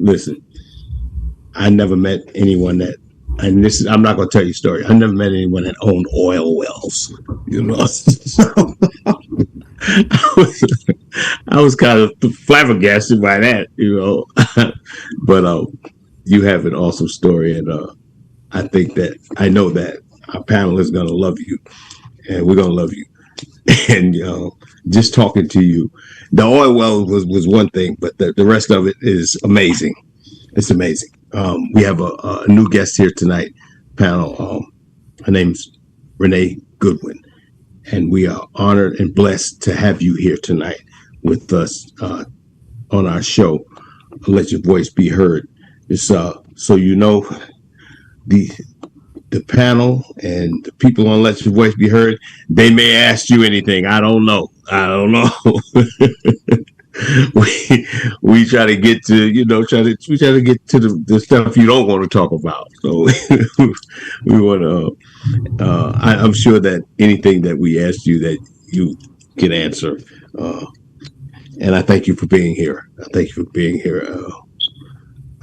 listen, I never met anyone that, and this is, I'm not going to tell you a story. I never met anyone that owned oil wells, you know. So I was kind of flabbergasted by that, you know. But you have an awesome story, and I know that our panel is going to love you, and we're going to love you. And just talking to you, the oil well was one thing, but the rest of it is amazing. It's amazing. We have a new guest here tonight, panel. Her name's Renee Goodwin, and we are honored and blessed to have you here tonight with us on our show. Let Your Voice Be Heard. It's so you know, the panel and the people on Let Your Voice Be Heard, they may ask you anything. I don't know. we try to get to, we try to get to the stuff you don't want to talk about. So we want to, I'm sure that anything that we asked you that you can answer. And I thank you for being here.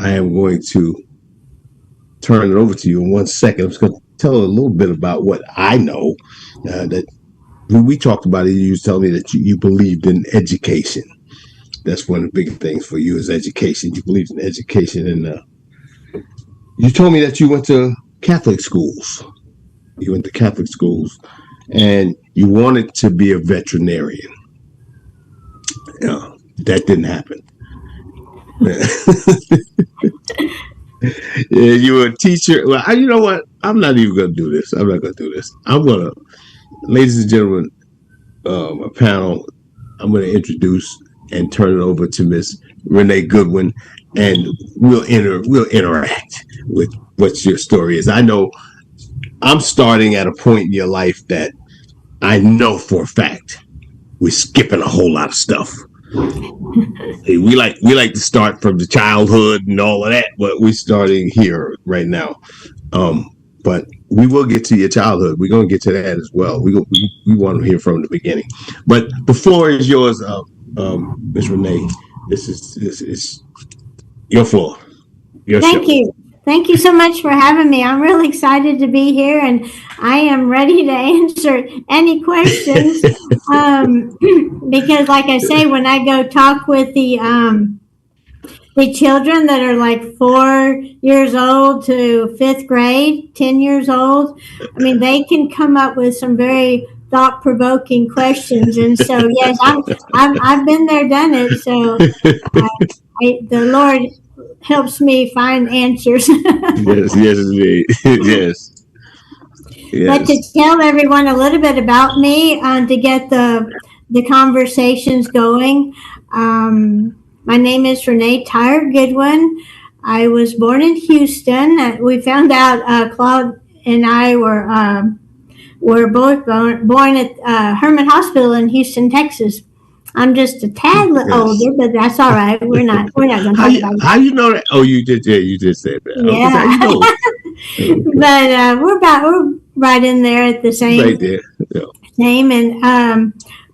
I am going to turn it over to you in 1 second. I'm just going to tell a little bit about what I know. That when we talked about it, you was telling me that you believed in education. That's one of the big things for you is education. You believed in education, and you told me that you went to Catholic schools. You went to Catholic schools, and you wanted to be a veterinarian. That didn't happen. Yeah, you were a teacher. Well, you know what? I'm not even going to do this. I'm not going to do this. I'm going to, ladies and gentlemen, a panel, I'm going to introduce and turn it over to Miss Renee Goodwin, and we'll interact with what your story is. I know I'm starting at a point in your life that I know for a fact we're skipping a whole lot of stuff. We like to start from the childhood and all of that, but we're starting here right now. But we will get to your childhood. We're going to get to that as well. We want to hear from the beginning. But the floor is yours, Ms. Renee. This is your floor. Thank you. Thank you so much for having me. I'm really excited to be here, and I am ready to answer any questions. Because, like I say, when I go talk with the children that are like 4 years old to 5th grade, 10 years old, I mean, they can come up with some very thought-provoking questions. And so, yes, I've been there, done it. So, the Lord helps me find answers. Yes, indeed. Yes. But to tell everyone a little bit about me, to get the conversations going, my name is Renee Goodwin. I was born in Houston. We found out Claude and I were both born at Herman Hospital in Houston, Texas. I'm just a tad older, but that's all right. We're not going to talk about that. How you know that? Oh, you did say that. Yeah. But we're right in there at the same. Right there. Yeah. Same, and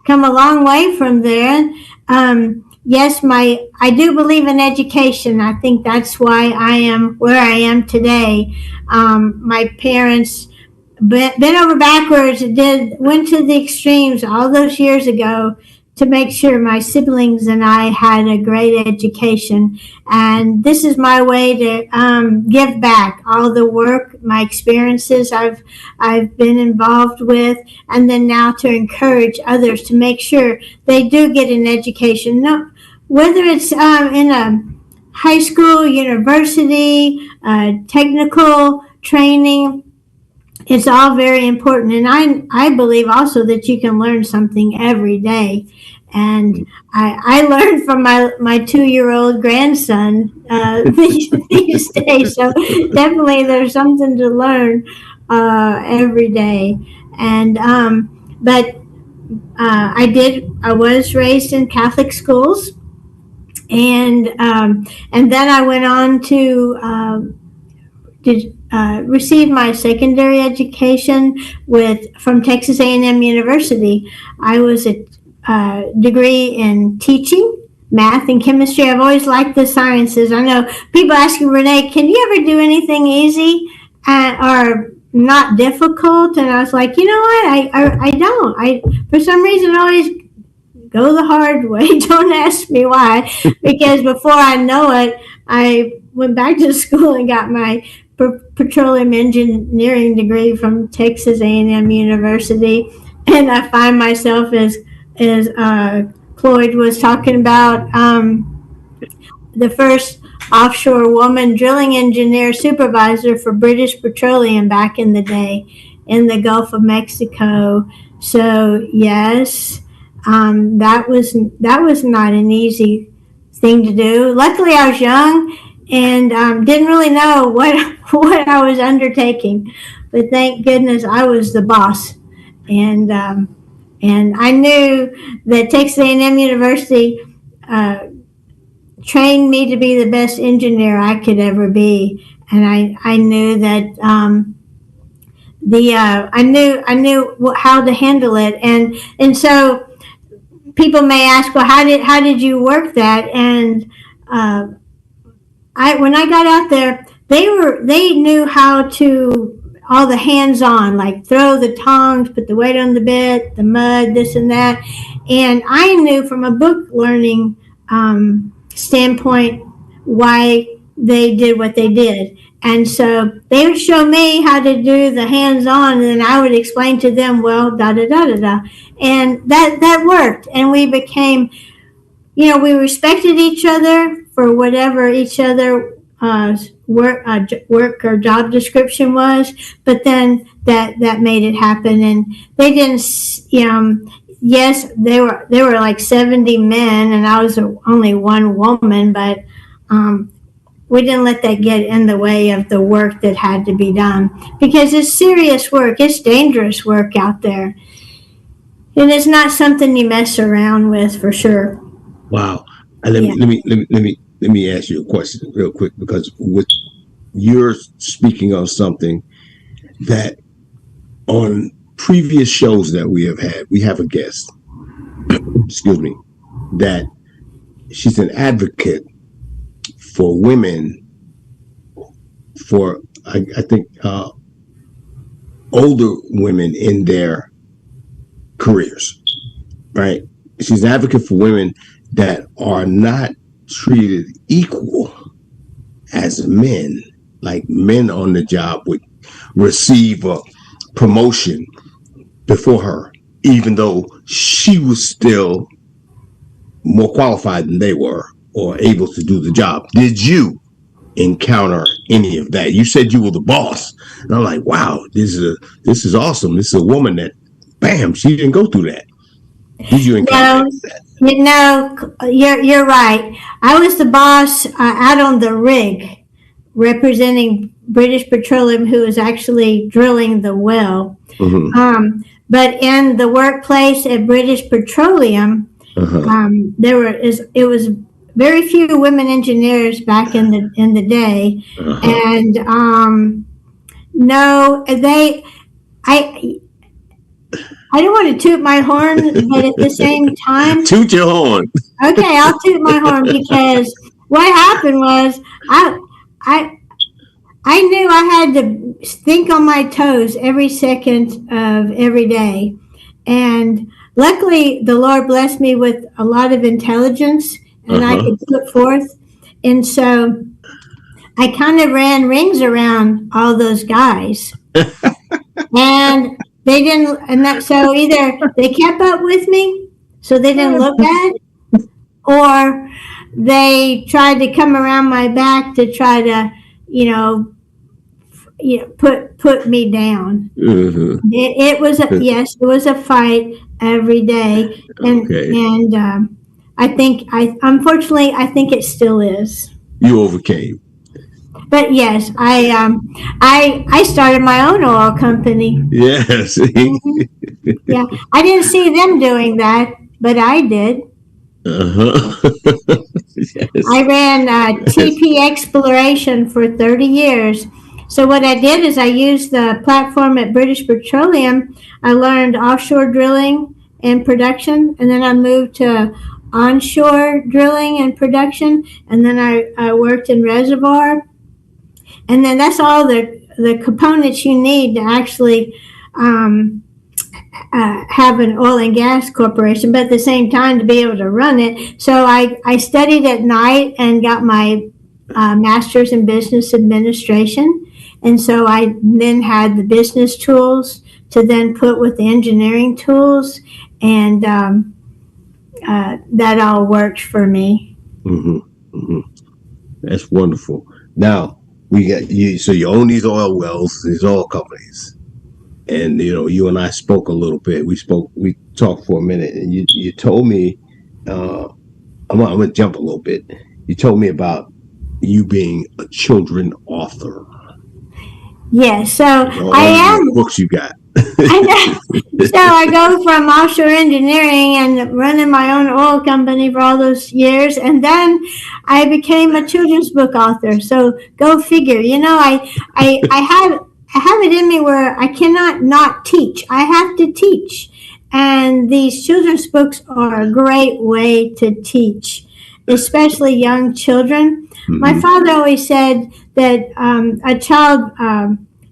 come a long way from there. Yes, I do believe in education. I think that's why I am where I am today. My parents bent over backwards, went to the extremes all those years ago to make sure my siblings and I had a great education. And this is my way to give back all the work, my experiences I've been involved with, and then now to encourage others to make sure they do get an education. No, whether it's in a high school, university, technical training, it's all very important. And I believe also that you can learn something every day. And I learned from my 2-year-old grandson these days. So definitely there's something to learn every day. And but I was raised in Catholic schools, and then I went on to received my secondary education from Texas A&M University. I was a degree in teaching, math and chemistry. I've always liked the sciences. I know people ask me, Renee, can you ever do anything easy or not difficult? And I was like, you know what? I don't. For some reason, I always go the hard way. Don't ask me why, because before I know it, I went back to school and got my petroleum engineering degree from Texas A&M University, and I find myself as Cloyd was talking about, the first offshore woman drilling engineer supervisor for British Petroleum back in the day in the Gulf of Mexico. So yes, that was not an easy thing to do. Luckily, I was young and didn't really know what what I was undertaking, but thank goodness I was the boss, and I knew that Texas A&M University trained me to be the best engineer I could ever be, and I knew that I knew how to handle it, and so people may ask, well, how did you work that? And when I got out there, they knew how to all the hands-on, like throw the tongs, put the weight on the bit, the mud, this and that, and I knew from a book learning standpoint why they did what they did. And so they would show me how to do the hands-on, and then I would explain to them, well, da da da da da, and that worked. And we became, we respected each other for whatever each other work or job description was. But then that made it happen, and they didn't. Yes, they were like 70 men, and I was only one woman, but we didn't let that get in the way of the work that had to be done, because it's serious work. It's dangerous work out there, and it's not something you mess around with, for sure. Wow. Let me ask you a question real quick, because you're speaking on something that on previous shows that we have had, we have a guest, excuse me, that she's an advocate for women, for I think older women in their careers, right? She's an advocate for women that are not treated equal as men, like men on the job would receive a promotion before her, even though she was still more qualified than they were or able to do the job. Did you encounter any of that? You said you were the boss, and I'm like, wow, this is awesome. This is a woman that, bam, she didn't go through that. Did you encounter that? You're right. I was the boss out on the rig, representing British Petroleum, who was actually drilling the well. Mm-hmm. But in the workplace at British Petroleum, it was very few women engineers back in the day, and no, I don't want to toot my horn, but at the same time, toot your horn. Okay, I'll toot my horn, because what happened was I knew I had to think on my toes every second of every day, and luckily the Lord blessed me with a lot of intelligence, and I could put forth, and so I kind of ran rings around all those guys, and they didn't, so either they kept up with me, so they didn't look bad, or they tried to come around my back to try to, put me down. Mm-hmm. It was a fight every day, and unfortunately I think it still is. You overcame. But yes, I started my own oil company. Yes. Mm-hmm. Yeah, I didn't see them doing that, but I did. Yes. I ran TP Exploration for 30 years. So what I did is I used the platform at British Petroleum. I learned offshore drilling and production, and then I moved to onshore drilling and production, and then I worked in reservoir, and then that's all the components you need to actually have an oil and gas corporation, but at the same time to be able to run it. So I studied at night and got my master's in business administration. And so I then had the business tools to then put with the engineering tools, and that all worked for me. Mm-hmm. Mm-hmm. That's wonderful. Now we got you. So you own these oil wells, these oil companies, and you and I spoke a little bit. We talked for a minute, and you told me. I'm gonna jump a little bit. You told me about you being a children author. Yes, so I am. Books you got. I know. So I go from offshore engineering and running my own oil company for all those years, and then I became a children's book author. So go figure. I have it in me where I cannot not teach. I have to teach, and these children's books are a great way to teach, especially young children. Mm-hmm. My father always said that a child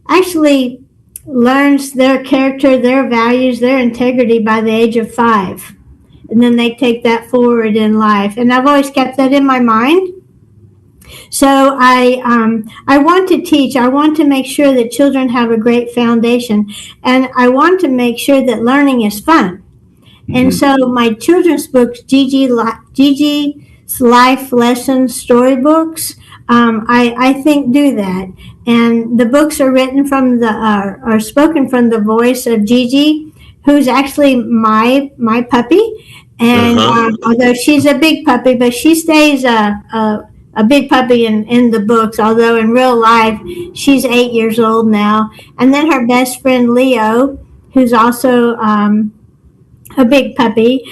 actually learns their character, their values, their integrity by the age of 5. And then they take that forward in life. And I've always kept that in my mind. So I want to teach. I want to make sure that children have a great foundation. And I want to make sure that learning is fun. Mm-hmm. And so my children's books, Gigi's Life Lessons Storybooks, I think do that. And the books are written are spoken from the voice of Gigi, who's actually my puppy. And although she's a big puppy, but she stays a big puppy in the books, although in real life she's 8 years old now. And then her best friend Leo, who's also a big puppy,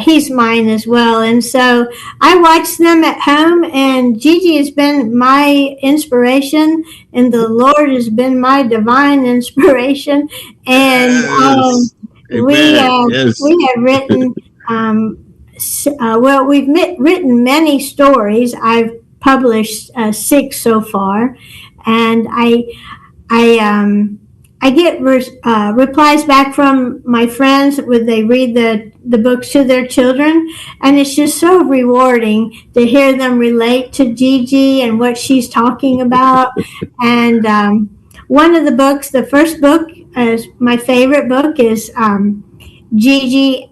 he's mine as well. And so I watch them at home, and Gigi has been my inspiration, and the Lord has been my divine inspiration. And yes. we have written we've written many stories. I've published 6 so far, and I get replies back from my friends when they read the books to their children, and it's just so rewarding to hear them relate to Gigi and what she's talking about. And one of the books, the first book, is my favorite book, is Gigi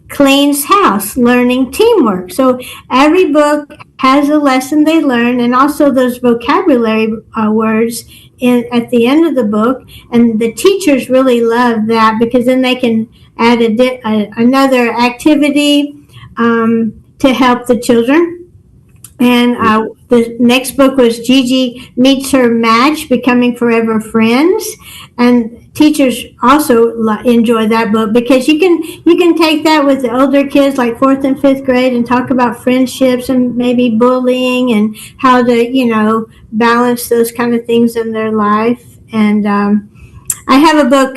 Cleans House, Learning Teamwork. So every book has a lesson they learn, and also those vocabulary words at the end of the book. And the teachers really love that, because then they can add another activity to help the children. And the next book was Gigi Meets Her Match, Becoming Forever Friends. And teachers also enjoy that book, because you can take that with the older kids, like 4th and 5th grade, and talk about friendships and maybe bullying and how to balance those kind of things in their life. And I have a book,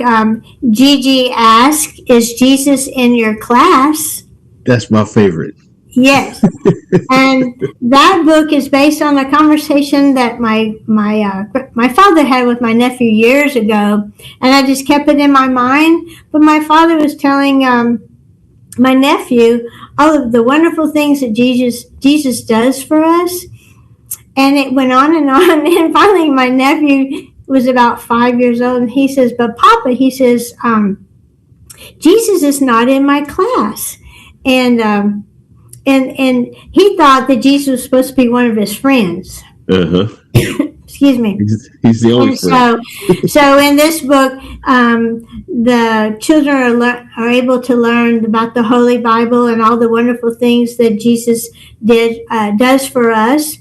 Gigi Ask, Is Jesus in Your Class? That's my favorite. Yes. And that book is based on a conversation that my father had with my nephew years ago, and I just kept it in my mind. But my father was telling my nephew all of the wonderful things that Jesus does for us, and it went on, and finally my nephew was about 5 years old, and he says, "But Papa," he says, "Jesus is not in my class," and he thought that Jesus was supposed to be one of his friends. Excuse me. He's the only friend. So in this book, the children are able to learn about the Holy Bible and all the wonderful things that Jesus does for us,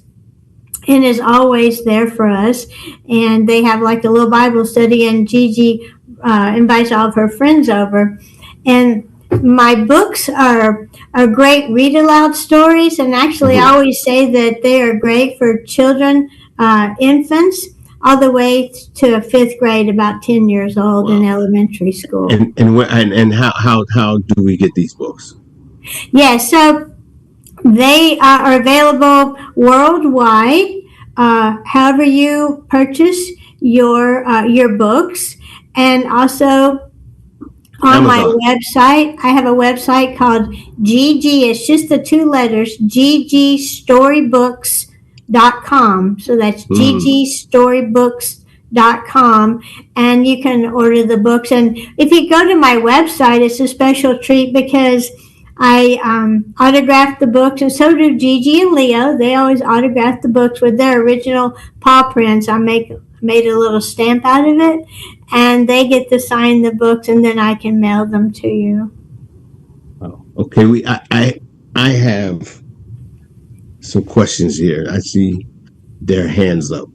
and is always there for us. And they have like a little Bible study, and Gigi invites all of her friends over. And my books are great read-aloud stories, and actually I always say that they are great for children, infants, all the way to 5th grade, about 10 years old. Wow. In elementary school. And how do we get these books? Yeah, so they are available worldwide. However, you purchase your books, and also on my Amazon. website, I have a website called GG. It's just the two letters, ggstorybooks.com. So that's Mm. ggstorybooks.com, and you can order the books. And if you go to my website, it's a special treat because I autograph the books, and so do Gigi and Leo. They always autograph the books with their original paw prints. I made a little stamp out of it, and they get to sign the books, and then I can mail them to you. Oh, okay. I have some questions here. I see their hands up.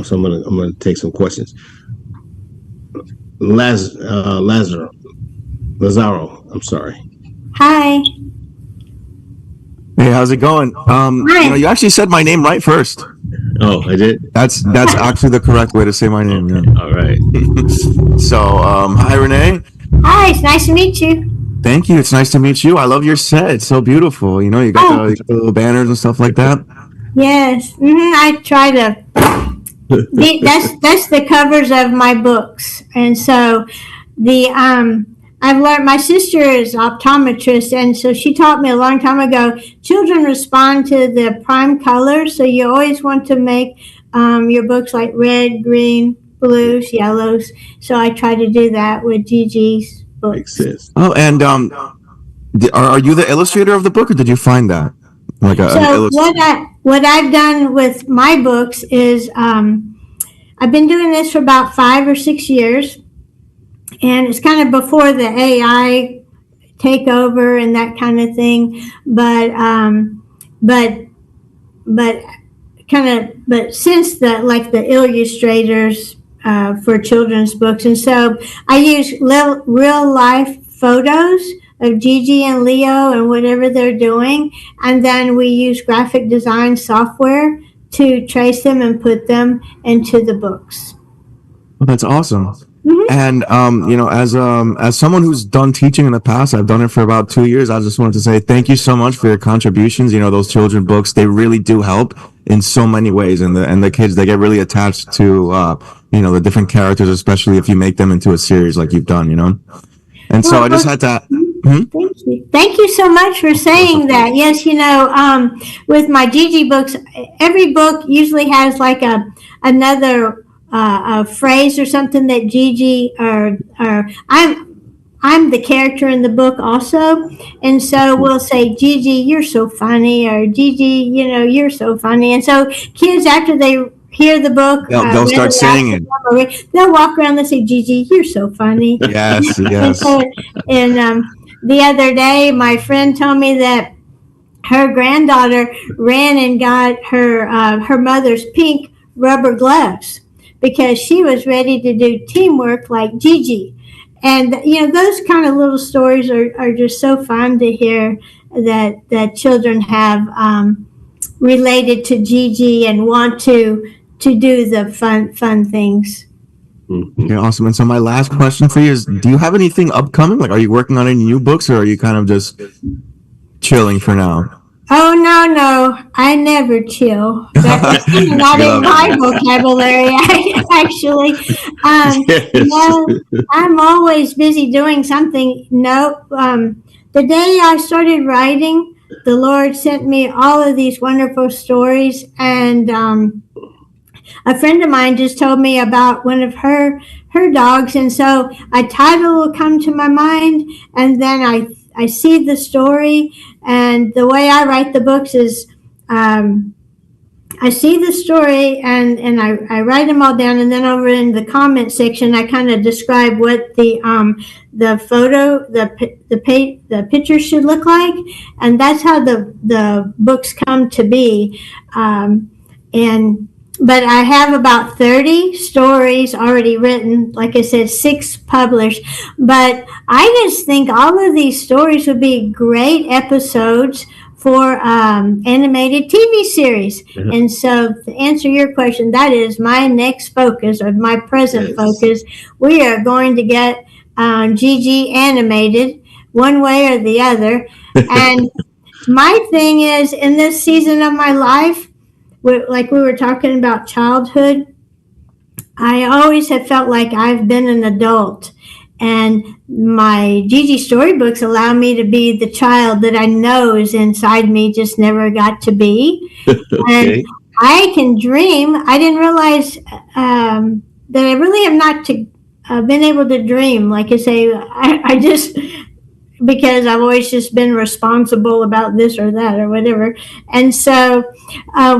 So I'm gonna take some questions. Lazaro. I'm sorry. Hi. Hey, how's it going? Hi. You actually said my name right first. Oh, I did. That's actually the correct way to say my name. Okay. Yeah. All right. So, hi Renee. Hi, it's nice to meet you. Thank you. It's nice to meet you. I love your set. It's so beautiful. You got the little banners and stuff like that. Yes. I try to. That's the covers of my books, and so the I've learned. My sister is optometrist, and so she taught me a long time ago. Children respond to the prime colors, so you always want to make your books like red, green, blues, yellows. So I try to do that with Gigi's Makes books. sense. Oh, and are you the illustrator of the book, or did you find that like an So illustrator? what I've done with my books is I've been doing this for about 5 or 6 years, and it's kind of before the AI takeover and that kind of thing. But but but since the illustrators for children's books, and so I use real life photos of Gigi and Leo and whatever they're doing, and then we use graphic design software to trace them and put them into the books. Oh, that's awesome. Mm-hmm. And as someone who's done teaching in the past, I've done it for about 2 years. I just wanted to say thank you so much for your contributions. Those children books, they really do help in so many ways, and the kids, they get really attached to the different characters, especially if you make them into a series like you've done. And so I just had to. Thank you. Thank you so much for saying that. Yes, with my Gigi books, every book usually has like another a phrase or something that Gigi or I'm the character in the book also, and so we'll say, Gigi, you're so funny, or Gigi, you're so funny, and so kids, after they hear the book, They'll start saying it. They'll walk around and say, Gigi, you're so funny. Yes, And yes. so, and the other day, my friend told me that her granddaughter ran and got her mother's pink rubber gloves because she was ready to do teamwork like Gigi. And those kind of little stories are just so fun to hear that children have related to Gigi and want to do the fun things. Okay, awesome. And so my last question for you is, do you have anything upcoming? Like, are you working on any new books, or are you kind of just chilling for now? Oh, no, I never chill. That's not in my vocabulary, actually. No, I'm always busy doing something. No, the day I started writing, the Lord sent me all of these wonderful stories, and a friend of mine just told me about one of her dogs, and so a title will come to my mind, and then I see the story. And the way I write the books is I see the story and I write them all down, and then over in the comment section I kind of describe what the photo, the picture should look like, and that's how the books come to be. But I have about 30 stories already written, like I said, 6 published. But I just think all of these stories would be great episodes for animated TV series. Mm-hmm. And so to answer your question, that is my next focus, or my present focus. We are going to get Gigi animated. one way or the other. And my thing is, in this season of my life, like we were talking about childhood, I always have felt like I've been an adult. And my Gigi storybooks allow me to be the child that I know is inside me, just never got to be. And Okay. I can dream. I didn't realize that I really have not been able to dream. Like I say, I just, because I've always just been responsible about this or that or whatever. And so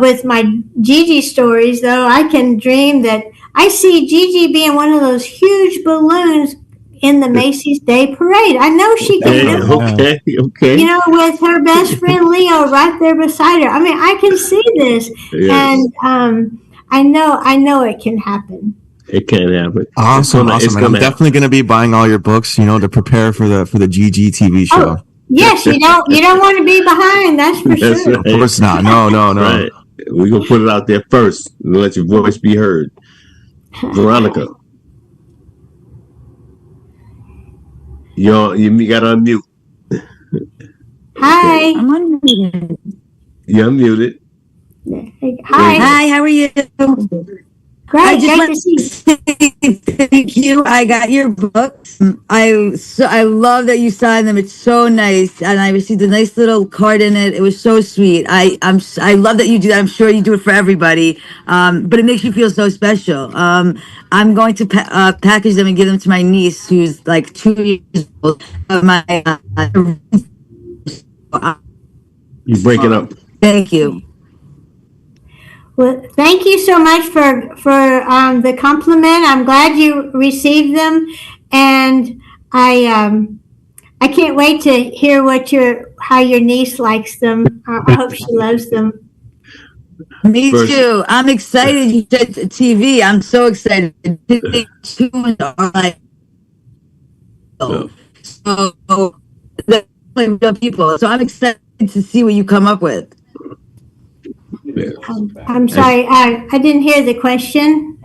with my Gigi stories, though, I can dream that I see Gigi being one of those huge balloons in the Macy's Day Parade. I know she can Hey, do it. okay, okay. You know, with her best friend Leo right there beside her. I mean, I can see this, Yes, and I know it can happen. it can happen. Awesome, It's awesome. And I'm gonna happen. definitely going to be buying all your books, you know, to prepare for the GG TV show. Oh, yes, you don't want to be behind. That's for That's sure. Of course not. No, no, no. right. We're gonna put it out there first and let your voice be heard. Veronica, you got to unmute. Hi, I'm unmuted. You're unmuted. hi, Hi, how are you? great, just great want to see you. say thank you. I got your books. I love that you signed them. It's so nice, and I received a nice little card in it. It was so sweet. I love that you do that. I'm sure you do it for everybody, but it makes you feel so special. I'm going to package them and give them to my niece, who's like 2 years old. You breaking up. Thank you. Well, thank you so much for the compliment. I'm glad you received them, and I can't wait to hear how your niece likes them. I hope she loves them. Me First- too. I'm excited. You said TV. I'm so excited. Disney tunes are like Oh. so they're real people. So I'm excited to see what you come up with. Yeah. I'm sorry, I didn't hear the question.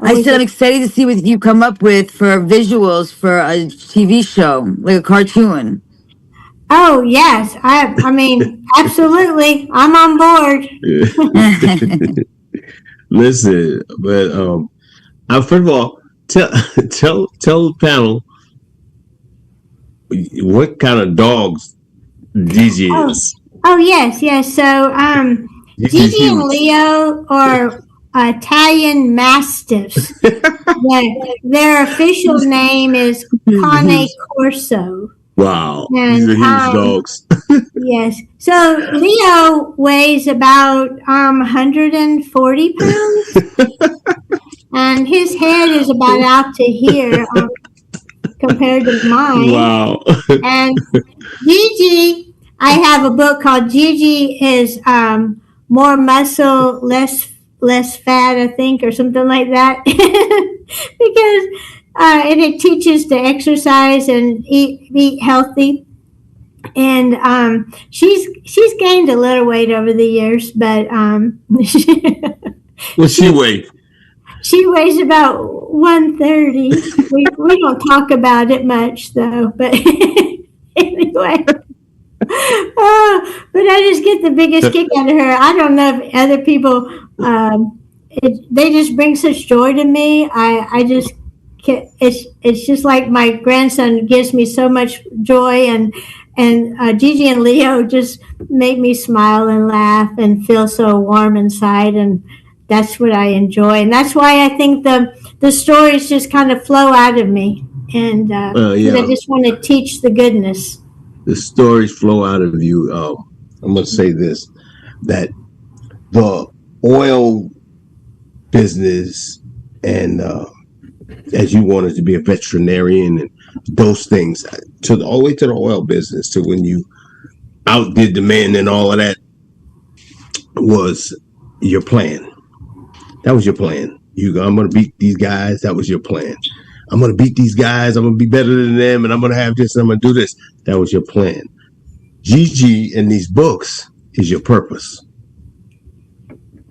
I said I'm excited to see what you come up with for visuals for a TV show, like a cartoon. Oh yes, I mean absolutely, I'm on board. Listen, but first of all, tell the panel what kind of dogs Gigi is. Oh yes, yes. So Gigi's Gigi and huge. Leo are Italian Mastiffs. Their official name is Cane Corso. Wow, And, these are huge dogs. Yes. So Leo weighs about 140 pounds, and his head is about out to here compared to mine. Wow. And Gigi, I have a book called Gigi is more muscle, less fat, I think, or something like that, because and it teaches to exercise and eat healthy. And she's gained a little weight over the years, but What's she weigh? she weighs about 130. We don't talk about it much though, but anyway. But I just get the biggest kick out of her. I don't know if other people, they just bring such joy to me. I just, it's just like my grandson gives me so much joy, and Gigi and Leo just make me smile and laugh and feel so warm inside, and that's what I enjoy, and that's why I think the stories just kind of flow out of me, and Yeah. I just want to teach the goodness. The stories flow out of you. I'm going to say this, that the oil business, and as you wanted to be a veterinarian and those things, all the way to the oil business, to when you outdid the man and all of that, was your plan. That was your plan. I'm going to beat these guys. That was your plan. I'm going to beat these guys. I'm going to be better than them, and I'm going to have this, and I'm going to do this. That was your plan. Gigi in these books is your purpose.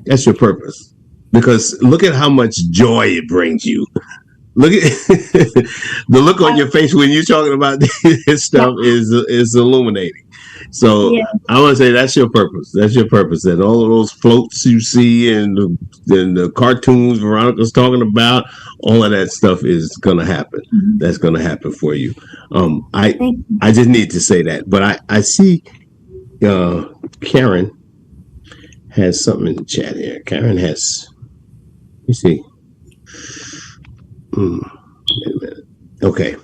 That's your purpose. Because look at how much joy it brings you. look at the look on your face when you're talking about this stuff is illuminating. So Yeah. I want to say that's your purpose. That's your purpose. That all of those floats you see and the cartoons Veronica's talking about, all of that stuff is going to happen. Mhm. That's going to happen for you. Thank you. I just need to say that. But I see Karen has something in the chat here. Karen has. Let me see. Wait a minute. Okay.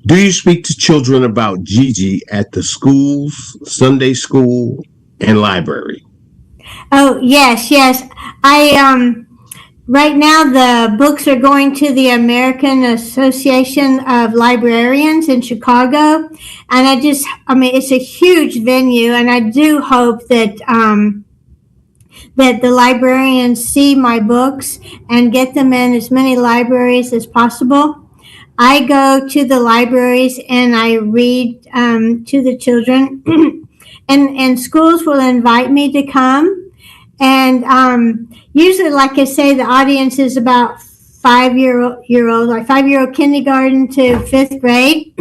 Do you speak to children about Gigi at the schools, Sunday school, and library? Oh, yes, yes. Right now the books are going to the American Association of Librarians in Chicago. And it's a huge venue, and I do hope that that the librarians see my books and get them in as many libraries as possible. I go to the libraries and I read to the children, and schools will invite me to come. And usually, like I say, the audience is about 5-year-old, like 5-year-old kindergarten to 5th grade,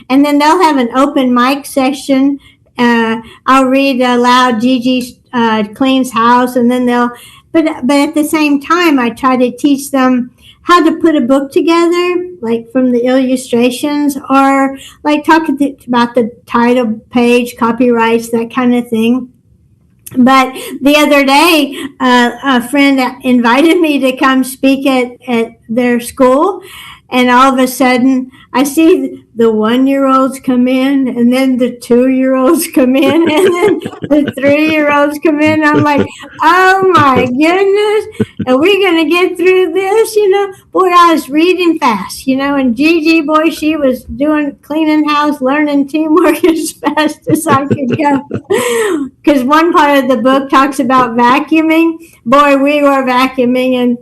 and then they'll have an open mic session. I'll read aloud Gigi Clean's House, and then but at the same time, I try to teach them how to put a book together, like from the illustrations, or like talk about the title page, copyrights, that kind of thing. But the other day, a friend invited me to come speak at their school, and all of a sudden, I see the 1-year-olds come in, and then the 2-year-olds come in, and then the 3-year-olds come in. I'm like, oh my goodness, are we going to get through this? Boy, I was reading fast, and Gigi, boy, she was cleaning house, learning teamwork as fast as I could go. Because one part of the book talks about vacuuming. Boy, we were vacuuming,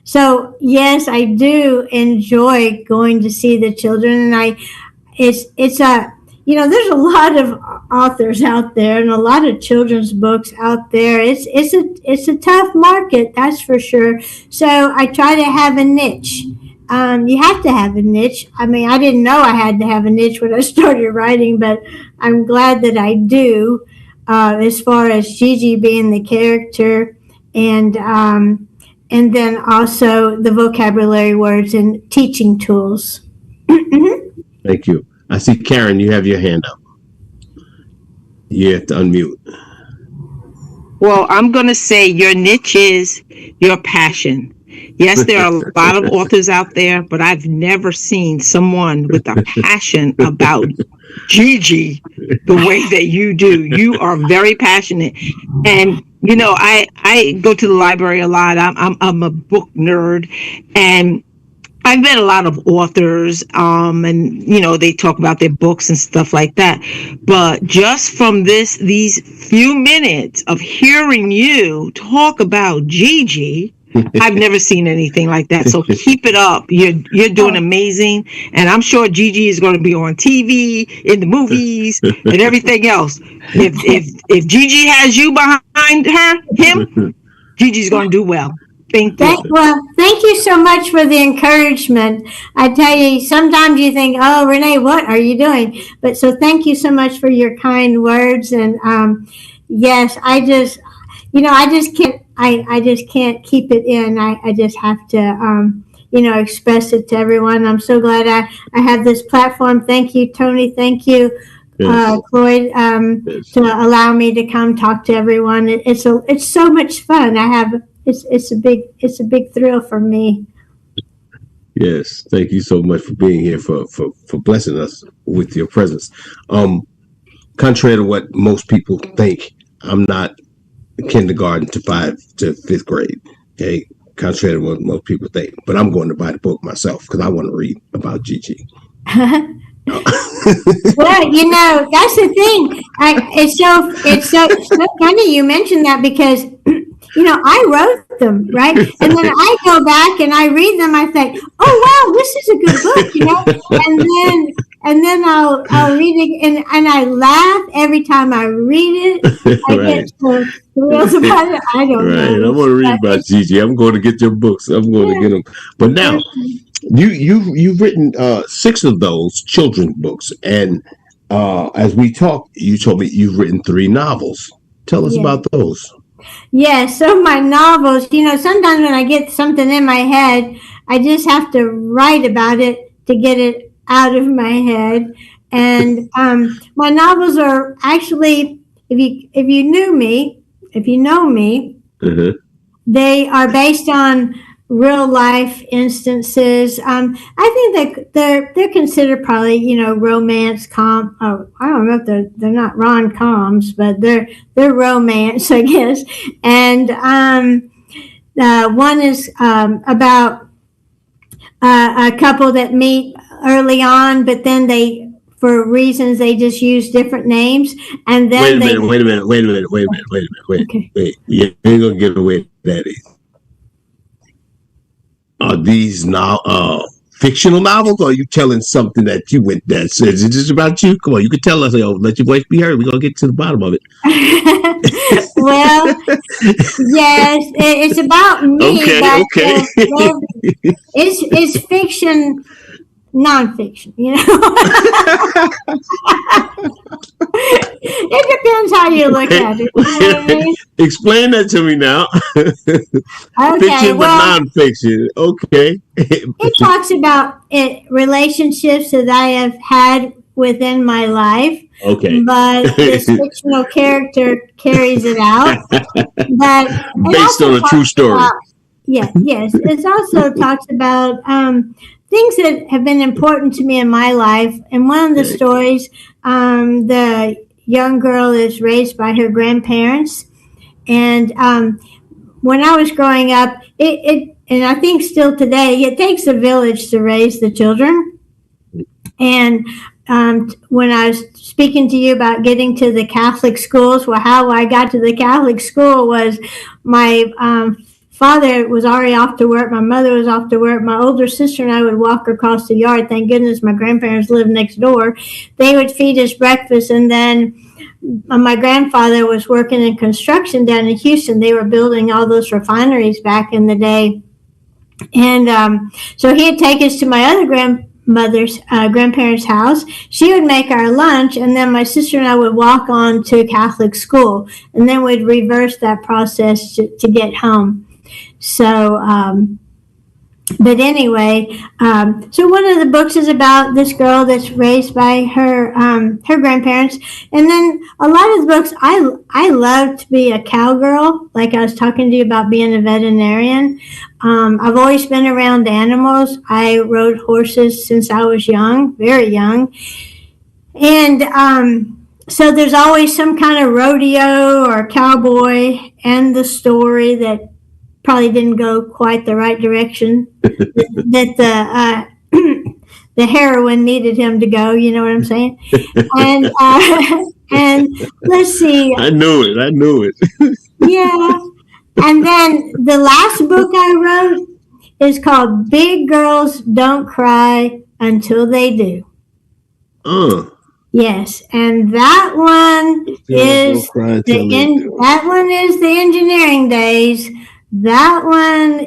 so yes, I do enjoy going to see the children, and there's a lot of authors out there and a lot of children's books out there. It's a tough market, that's for sure. So I try to have a niche. You have to have a niche. I mean, I didn't know I had to have a niche when I started writing, but I'm glad that I do. As far as Gigi being the character, and then also the vocabulary words and teaching tools. Thank you. I see Karen, you have your hand up. You have to unmute. Well, I'm going to say your niche is your passion. Yes, there are a lot of authors out there, but I've never seen someone with a passion about Gigi the way that you do. You are very passionate. And I go to the library a lot. I'm a book nerd, and I've met a lot of authors, and they talk about their books and stuff like that. But just from these few minutes of hearing you talk about Gigi, I've never seen anything like that. So keep it up. You're doing amazing, and I'm sure Gigi is going to be on TV, in the movies, and everything else. If Gigi has you behind him, Gigi's going to do well. Thank you. Thank you so much for the encouragement. I tell you, sometimes you think, "Oh, Renee, what are you doing?" But so thank you so much for your kind words. And yes, I just can't. I just can't keep it in. I just have to, express it to everyone. I'm so glad I have this platform. Thank you, Tony. Thank you, yes. Cloyd, yes, to allow me to come talk to everyone. It's so much fun. It's a big thrill for me. Yes, thank you so much for being here, for blessing us with your presence. Contrary to what most people think, I'm not kindergarten to 5th grade. Okay, contrary to what most people think, but I'm going to buy the book myself because I want to read about Gigi. Well, that's the thing. It's so funny you mentioned that, because I wrote them, right? And then I go back and I read them. I think, oh wow, this is a good book, and then I'll read it, and I laugh every time I read it. I get Right. so thrilled about it. I don't Right. I know. want to read about Gigi. I'm going to get your books. I'm going to Yeah. get them. But now you've written 6 of those children's books, and as we talk, you told me you've written 3 novels. Tell us Yeah. about those. Yeah, so my novels, sometimes when I get something in my head, I just have to write about it to get it out of my head. And my novels are actually, if you know me, Uh-huh. they are based on real life instances. I think that they're considered probably romance I don't know if they're not rom coms, but they're romance, I guess. And one is about a couple that meet early on, but then for reasons they just use different names, and then Wait a minute. Okay. Wait. You ain't gonna get away with that. Are these now fictional novels, or are you telling something that you went that says it's just about you? Come on, you can tell us. Let your voice be heard. We're gonna get to the bottom of it. Well, yes, it's about me, but Okay. it's fiction, nonfiction. It depends how you look at it. You know what I mean? Explain that to me now. Okay, Fiction, but well, non-fiction. Okay. it talks about relationships that I have had within my life, Okay. but this fictional character carries it out. But it Based also on a true talks story. about, yes. It also talks about things that have been important to me in my life. And one of the Okay. stories, the young girl is raised by her grandparents. And when I was growing up, and I think still today, it takes a village to raise the children. And when I was speaking to you about getting to the Catholic schools, well, how I got to the Catholic school was my father was already off to work. My mother was off to work. My older sister and I would walk across the yard. Thank goodness my grandparents lived next door. They would feed us breakfast, and then my grandfather was working in construction down in Houston. They were building all those refineries back in the day. And so he'd take us to my other grandparents' house. She would make our lunch, and then my sister and I would walk on to Catholic school, and then we'd reverse that process to get home. So, but anyway, so one of the books is about this girl that's raised by her grandparents, and then a lot of the books I love to be a cowgirl. Like I was talking to you about being a veterinarian. I've always been around animals. I rode horses since I was young, very young, and so there's always some kind of rodeo or cowboy and the story that probably didn't go quite the right direction that the heroine needed him to go. You know what I'm saying? And and let's see. I knew it. Yeah. And then the last book I wrote is called Big Girls Don't Cry Until They Do. Yes, and that one is the engineering days. That one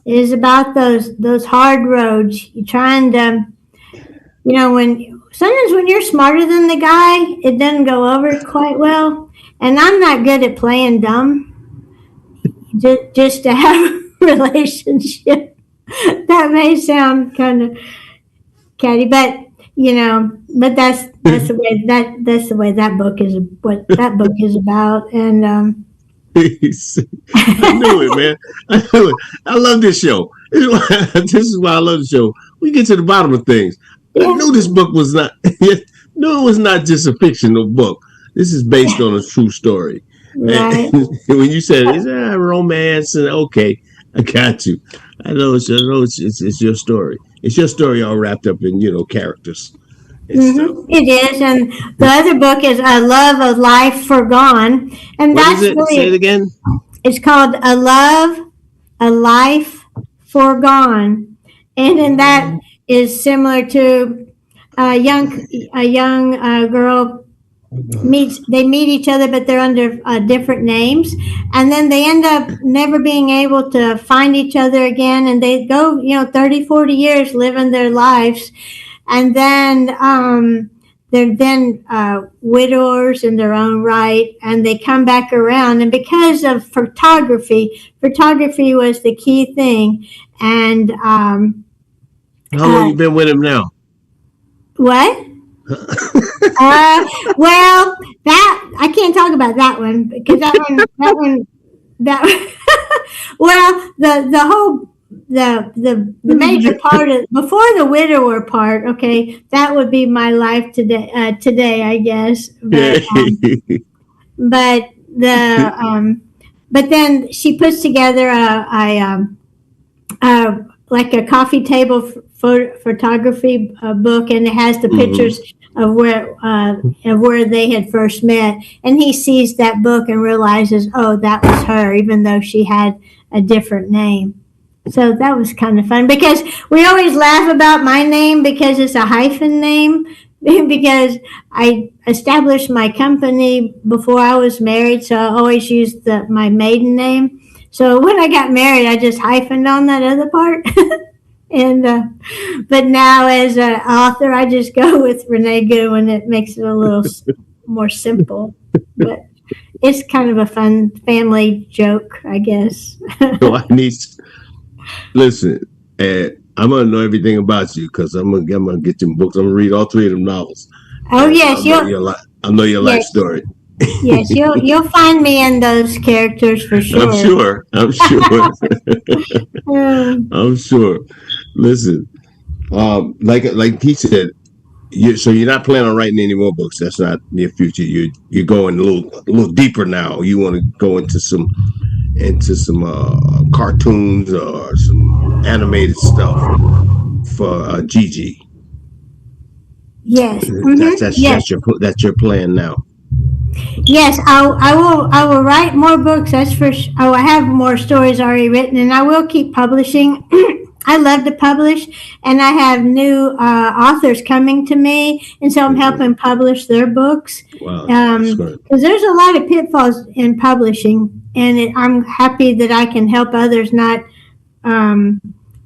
is about those hard roads. You're trying to, sometimes when you're smarter than the guy, it doesn't go over quite well. And I'm not good at playing dumb. Just to have a relationship. That may sound kind of catty, but but that's the way that book is, what that book is about. And I knew it, man. I knew it. I love this show. This is why I love the show. We get to the bottom of things. I knew this book was not. No, it was not just a fictional book. This is based on a true story. Right. And when you said it's romance, and okay, I got you. I know it's your story. It's your story all wrapped up in characters. Mm-hmm. It is, and the other book is "A Love, a Life Forgone," and what that's is it? really, say it again. It's called "A Love, a Life Forgone," and in that is similar to a young girl meet each other, but they're under different names, and then they end up never being able to find each other again, and they go 30-40 years living their lives, and then they're then widowers in their own right, and they come back around, and because of photography was the key thing. And How long you been with him now? what? Well, that I can't talk about that one because that well, the whole the major part of before the widower part, okay, that would be my life today, I guess. But but then she puts together like a coffee table photography book, and it has the pictures of where they had first met, and he sees that book and realizes, oh, that was her, even though she had a different name. So that was kind of fun because we always laugh about my name because it's a hyphen name because I established my company before I was married, so I always used my maiden name. So when I got married, I just hyphened on that other part. And but now as an author, I just go with Renee Goodwin. It makes it a little more simple, but it's kind of a fun family joke, I guess. So listen, I'm gonna know everything about you because I'm gonna get some books. I'm gonna read all 3 of them novels. Oh yes, I know your life story. Yes, you'll find me in those characters for sure. I'm sure. I'm sure. Listen, like he said, so you're not planning on writing any more books. That's not near future. You're going a little deeper now. You want to go into some cartoons or some animated stuff for Gigi. Yes, That's your plan now. Yes, I will write more books. That's for sure. Oh, I have more stories already written, and I will keep publishing. I love to publish, and I have new authors coming to me, and so I'm helping publish their books. Wow, because there's a lot of pitfalls in publishing, and I'm happy that I can help others not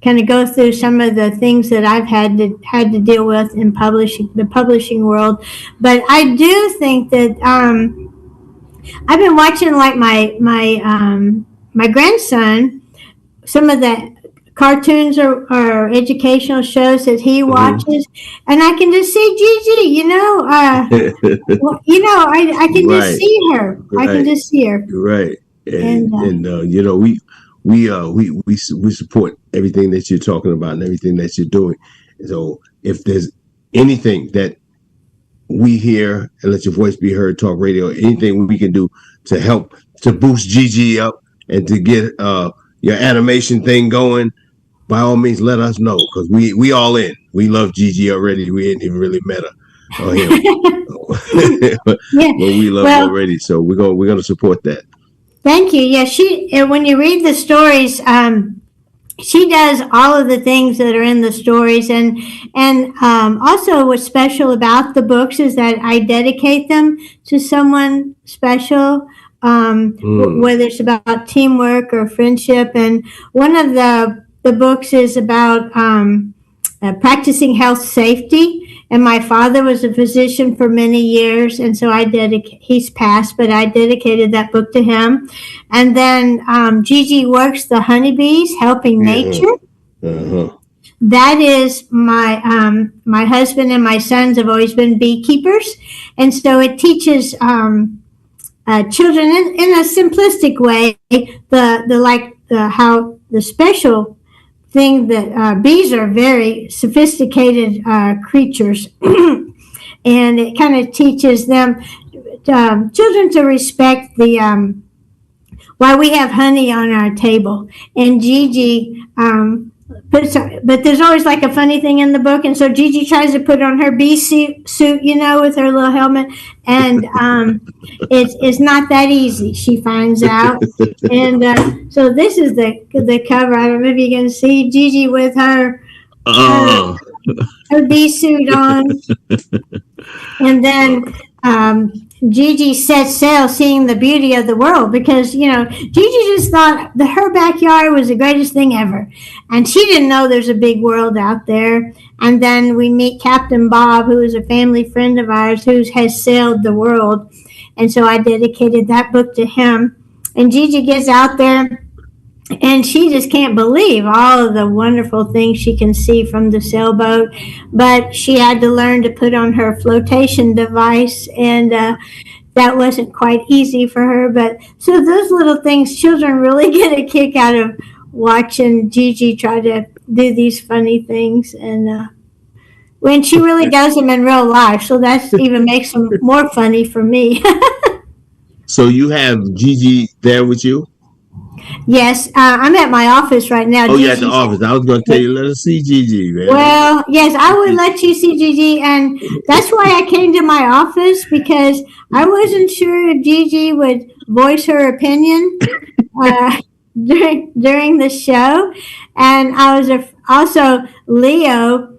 kind of go through some of the things that I've had to deal with in the publishing world. But I do think that I've been watching like my grandson, some of the cartoons or educational shows that he watches, and I can just see Gigi. I can just see her. Right. I can just see her. Right, and we support everything that you're talking about and everything that you're doing. So if there's anything that we hear and let your voice be heard, talk radio, anything we can do to help to boost Gigi up and to get your animation thing going, by all means, let us know because we all in. We love Gigi already. We ain't even really met her or him, but we love her already. So we're gonna support that. Thank you. Yeah, when you read the stories, she does all of the things that are in the stories, and also what's special about the books is that I dedicate them to someone special, whether it's about teamwork or friendship. And one of the books is about practicing health safety. And my father was a physician for many years, and so he's passed, but I dedicated that book to him. And then Gigi works the honeybees, helping nature. That is my husband and my sons have always been beekeepers, and so it teaches children in a simplistic way how the special thing that bees are very sophisticated creatures, and it kind of teaches them children to respect why we have honey on our table. And Gigi but there's always like a funny thing in the book, and so Gigi tries to put on her bee suit, with her little helmet, and it's not that easy. She finds out, and so this is the cover. I don't know if you can see Gigi with her her bee suit on. And then Gigi set sail, seeing the beauty of the world, because Gigi just thought that her backyard was the greatest thing ever, and she didn't know there's a big world out there. And then we meet Captain Bob, who is a family friend of ours who has sailed the world, and so I dedicated that book to him. And Gigi gets out there, and she just can't believe all of the wonderful things she can see from the sailboat. But she had to learn to put on her flotation device, and that wasn't quite easy for her. But so those little things, children really get a kick out of watching Gigi try to do these funny things. And when she really does them in real life, so that even makes them more funny for me. So you have Gigi there with you? Yes, I'm at my office right now. Oh, you're at the office. I was going to tell you, let us see Gigi, man. Well, yes, I would let you see Gigi, and that's why I came to my office, because I wasn't sure if Gigi would voice her opinion during the show. And I was also Leo.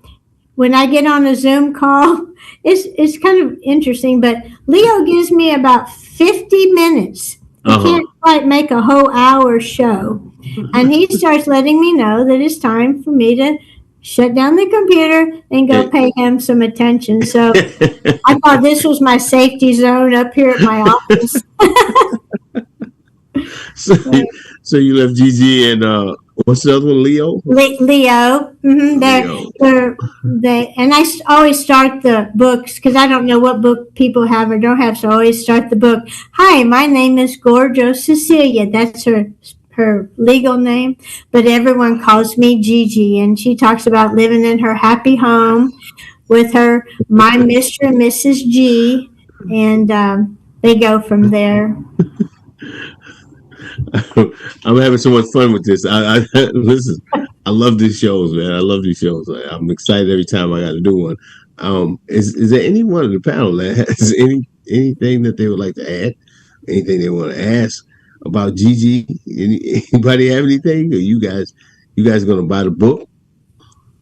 When I get on a Zoom call, it's kind of interesting, but Leo gives me about 50 minutes. He can't quite make a whole hour show. And he starts letting me know that it's time for me to shut down the computer and go pay him some attention. So I thought this was my safety zone up here at my office. So you left Gigi and what's the other one, Leo? Leo. Mm-hmm. And I always start the books, because I don't know what book people have or don't have, so I always start the book. Hi, my name is Gorgeous Cecilia. That's her legal name, but everyone calls me Gigi, and she talks about living in her happy home with her, my Mr. and Mrs. G, and they go from there. I'm having so much fun with this. Listen, I love these shows, man. I love these shows. I'm excited every time I got to do one. Is there anyone on the panel that has anything that they would like to add? Anything they want to ask about Gigi? Anybody have anything? Or you guys gonna buy the book?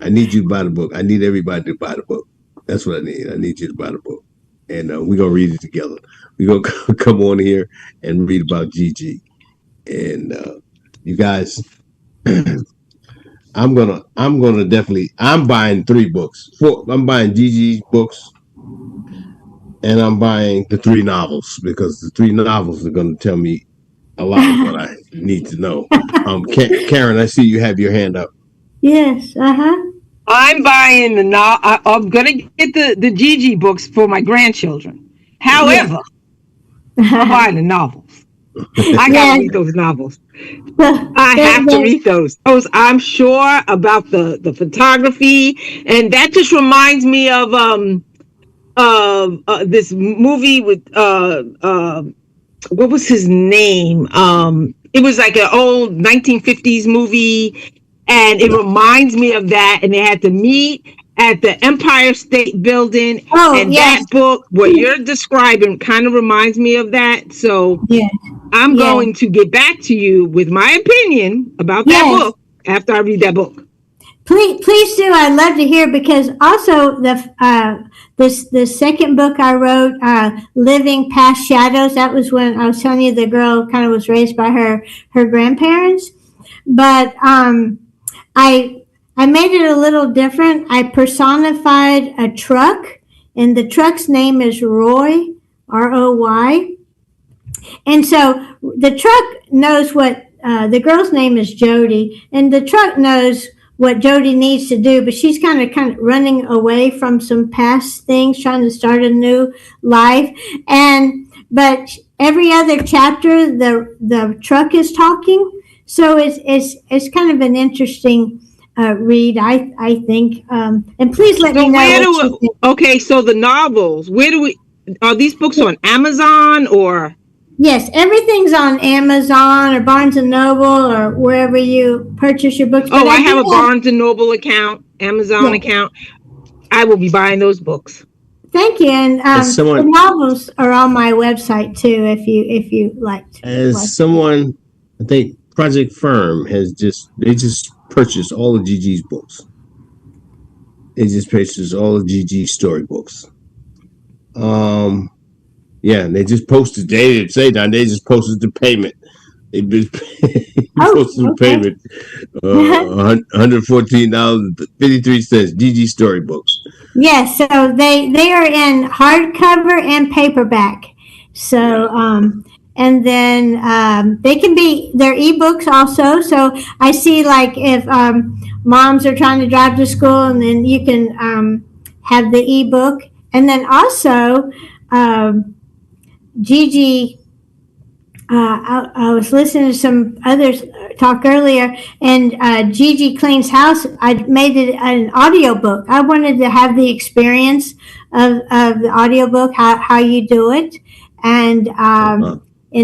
I need you to buy the book. I need everybody to buy the book. That's what I need. I need you to buy the book, and we're gonna read it together. We're gonna come on here and read about Gigi. And you guys, I'm buying 3 books. I'm buying Gigi's books, and I'm buying the 3 novels, because the 3 novels are going to tell me a lot of what I need to know. Karen, I see you have your hand up. Yes. I'm buying I'm gonna get the Gigi books for my grandchildren. However, I'm buying the novels. I gotta read those novels. I have to read those. I'm sure about the photography, and that just reminds me of this movie with what was his name? It was like an old 1950s movie, and it reminds me of that. And they had to meet at the Empire State Building, that book, what you're describing, kind of reminds me of that. So I'm going to get back to you with my opinion about that book after I read that book. Please do. I'd love to hear, because also the second book I wrote, Living Past Shadows, that was when I was telling you the girl kind of was raised by her grandparents. But I made it a little different. I personified a truck, and the truck's name is Roy, R-O-Y. And so the truck knows what, the girl's name is Jody, and the truck knows what Jody needs to do, but she's kind of running away from some past things, trying to start a new life. But every other chapter, the truck is talking. So it's kind of an interesting read, I think. And please let me know. Okay, so the novels, are these books on Amazon or? Yes, everything's on Amazon or Barnes and Noble or wherever you purchase your books. I have a Barnes and Noble account, Amazon account. I will be buying those books. Thank you, and the novels are on my website too, if you like. Someone, I think Project Firm they just purchased all of Gigi's books. They just purchased all the Gigi storybooks. Yeah, and they just posted. They didn't say that. They just posted the payment. They just posted the Okay. payment. $114.53. Gigi storybooks. Yes, so they are in hardcover and paperback. So and then they can be they're ebooks also. So I see like if moms are trying to drive to school, and then you can have the ebook, and then also Gigi. I was listening to some others talk earlier, and Gigi Cleans House, I made it an audiobook. I wanted to have the experience of the audiobook, how you do it. And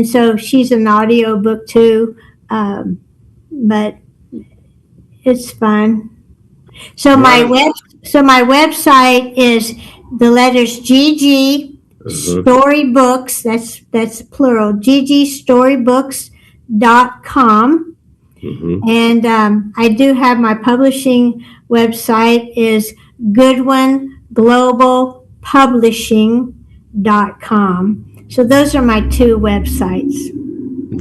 so she's an audiobook too, but it's fun. So my website is the letters GG Storybooks, that's plural, ggstorybooks.com. And I do have my publishing website is goodwinglobalpublishing.com. So those are my two websites.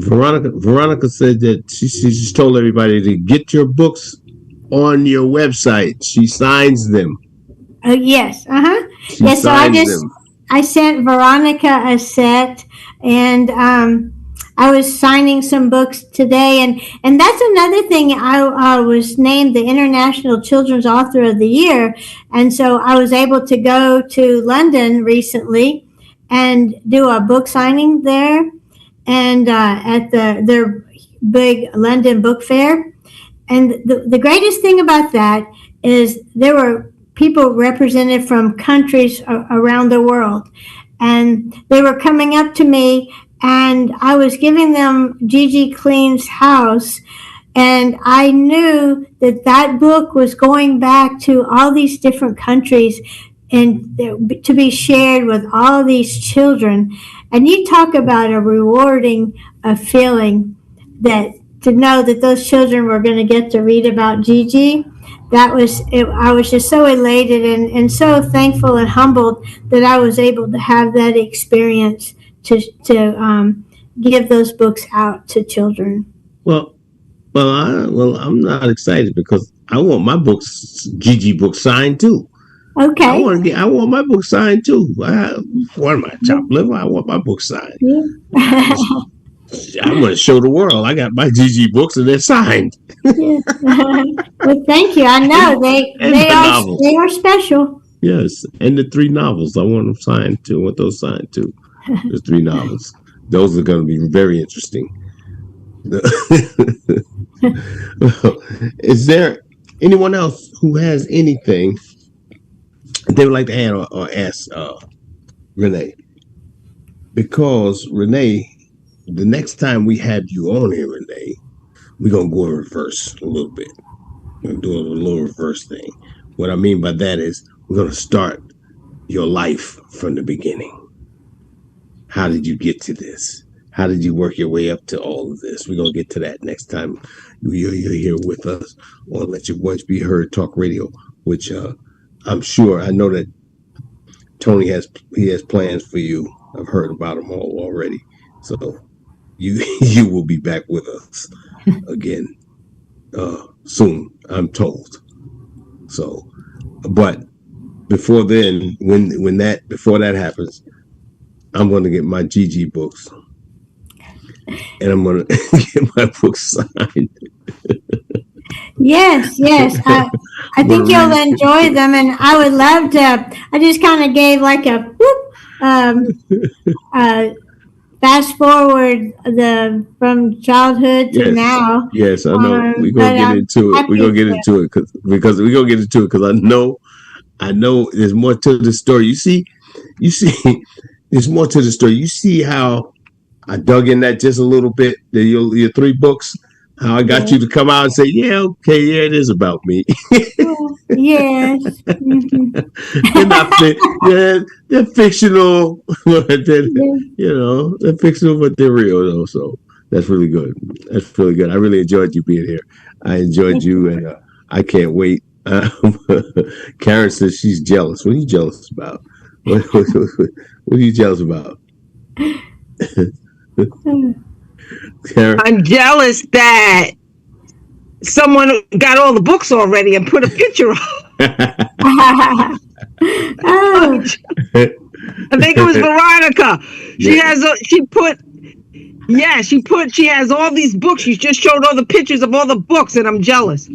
Veronica said that she just told everybody to get your books on your website. She signs them. Yes. She Yes. So signs them. I sent Veronica a set, and I was signing some books today, and that's another thing. I was named the International Children's Author of the Year, and so I was able to go to London recently and do a book signing there, and at their big London book fair. And the greatest thing about that is there were people represented from countries around the world, and they were coming up to me, and I was giving them Gigi Cleans House, and I knew that book was going back to all these different countries and to be shared with all these children. And you talk about a rewarding feeling, that to know that those children were going to get to read about Gigi. That was it. I was just so elated and so thankful and humbled that I was able to have that experience to give those books out to children. Well, I'm not excited because I want my books, Gigi book, signed too. Okay. I want my book signed too. What am I, chopped liver? I want my book signed. Yeah. I'm going to show the world I got my Gigi books and they're signed. Well, thank you. I know they are special. Yes, and the 3 novels, I want them signed too. I want those signed too. The 3 novels. Those are going to be very interesting. Is there anyone else who has anything they would like to add or ask Renee? Because Renee, the next time we have you on here, Renee, we're going to go in reverse a little bit. We're going to do a little reverse thing. What I mean by that is we're going to start your life from the beginning. How did you get to this? How did you work your way up to all of this? We're going to get to that next time you're here with us on Let Your Voice Be Heard Talk Radio, which I'm sure, I know that Tony has plans for you. I've heard about them all already. So you will be back with us again soon, I'm told. So, but before then, before that happens, I'm going to get my Gigi books, and I'm going to get my books signed. Yes. I think you'll enjoy them, and I would love to. I just kind of gave like a whoop, fast forward from childhood to now. Yes, I know. We're gonna get into it. We're gonna get into it because I know there's more to the story. You see, there's more to the story. You see how I dug in that just a little bit. Your 3 books. How I got you to come out and say, yeah, okay, yeah, it is about me. Yes. They're not they're fictional. They're fictional, but they're real though. So that's really good. I really enjoyed you being here. I enjoyed you, and I can't wait Um, Karen says she's jealous. What are you jealous about? What are you jealous about, Karen? I'm jealous that someone got all the books already and put a picture on. Oh, I think it was Veronica. Yeah. She has all these books. She just showed all the pictures of all the books, and I'm jealous.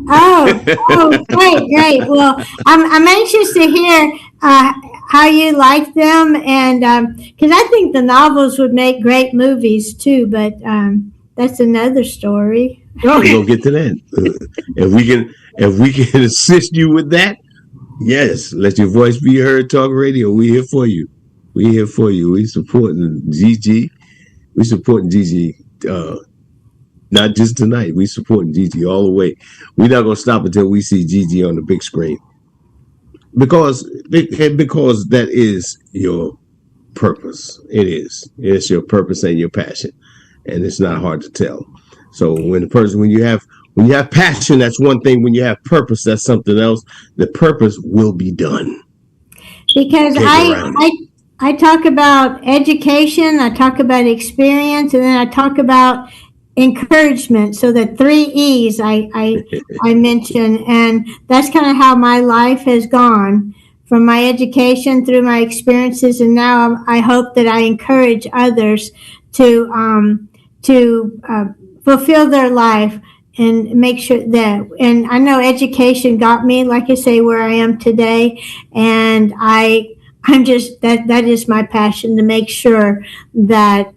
great. Well, I'm anxious to hear how you like them, and because I think the novels would make great movies too. But that's another story. We're Okay. gonna get to that. If we can assist you with that, yes, let your voice be heard. Talk radio. We here for you. We here for you. We supporting Gigi. We supporting Gigi. Not just tonight. We supporting Gigi all the way. We're not gonna stop until we see Gigi on the big screen because that is your purpose. It is. It's your purpose and your passion, and it's not hard to tell. So when you have passion, that's one thing. When you have purpose, that's something else. The purpose will be done. Because I talk about education, I talk about experience, and then I talk about encouragement. So the 3 E's I mentioned, and that's kind of how my life has gone from my education through my experiences, and now I hope that I encourage others to fulfill their life and make sure that, and I know education got me, like I say, where I am today, and I'm just that is my passion, to make sure that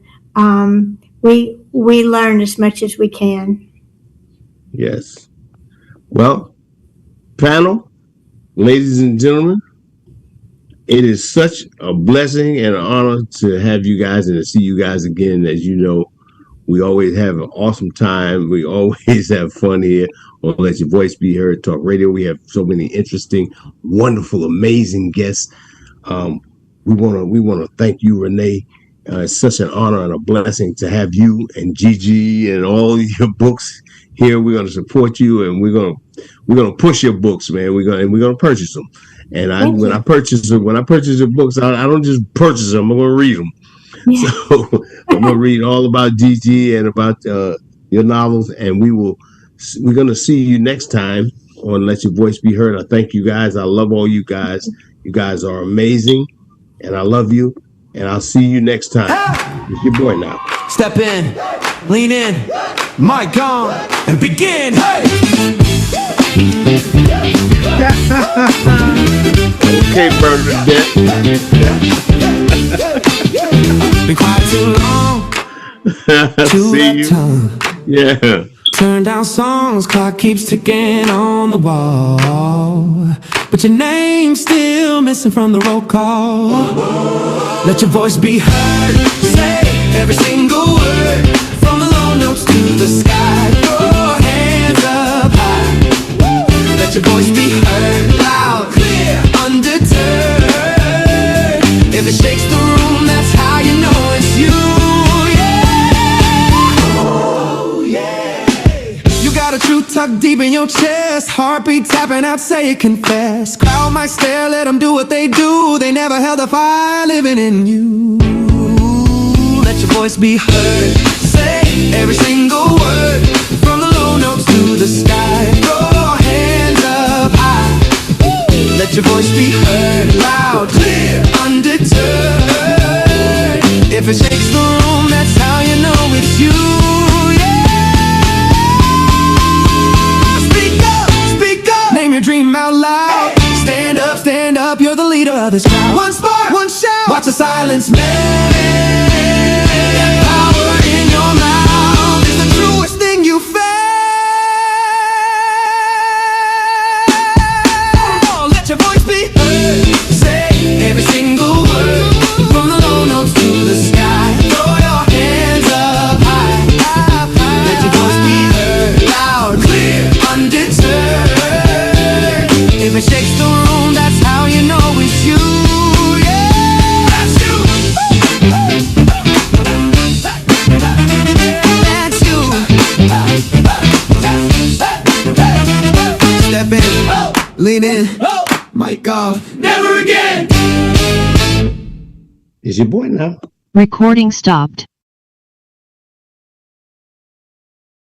we learn as much as we can. Yes. Well, panel, ladies and gentlemen, it is such a blessing and an honor to have you guys and to see you guys again. As you know, we always have an awesome time. We always have fun here on Let Your Voice Be Heard Talk Radio. We have so many interesting, wonderful, amazing guests. We want to thank you, Renee. It's such an honor and a blessing to have you and Gigi and all your books here. We're going to support you, and we're going to push your books, man. We're going to purchase them. And when I purchase your books, I don't just purchase them. I'm going to read them. Yeah. So I'm going to read all about Gigi and about your novels, and we're going to see you next time on Let Your Voice Be Heard. I thank you guys. I love all you guys. You guys are amazing, and I love you. And I'll see you next time. It's your boy now. Step in, lean in, mic on, and begin. Hey! Okay, Bernadette. Been quiet too long. See you. Tongue. Yeah. Turn down songs, clock keeps ticking on the wall. But your name's still missing from the roll call. Let your voice be heard. Say every single word. From the low notes to the sky. Your hands up high. Let your voice be heard. Loud, clear, undeterred. If it shakes the room, that's how you know it's you. A truth tucked deep in your chest, heartbeat tapping out, say it, confess. Crowd might stare, let them do what they do. They never held a fire living in you. Let your voice be heard. Say every single word. From the low notes to the sky. Throw your hands up high. Let your voice be heard. Loud, clear, undeterred. If it shakes the room, that's how you know it's you. Name your dream out loud. Stand up, you're the leader of this crowd. One spark, one shout. Watch the silence melt. That power in your mouth is the truest thing you felt. Let your voice be heard. Say every single word. From the low notes to the sky. Throw your hands up high. Let your voice be heard. Loud, clear, undeterred. If it shakes the room, that's how you know it's you. Yeah, that's you. Lean in, mic off, never again. Is your boy now? Recording stopped.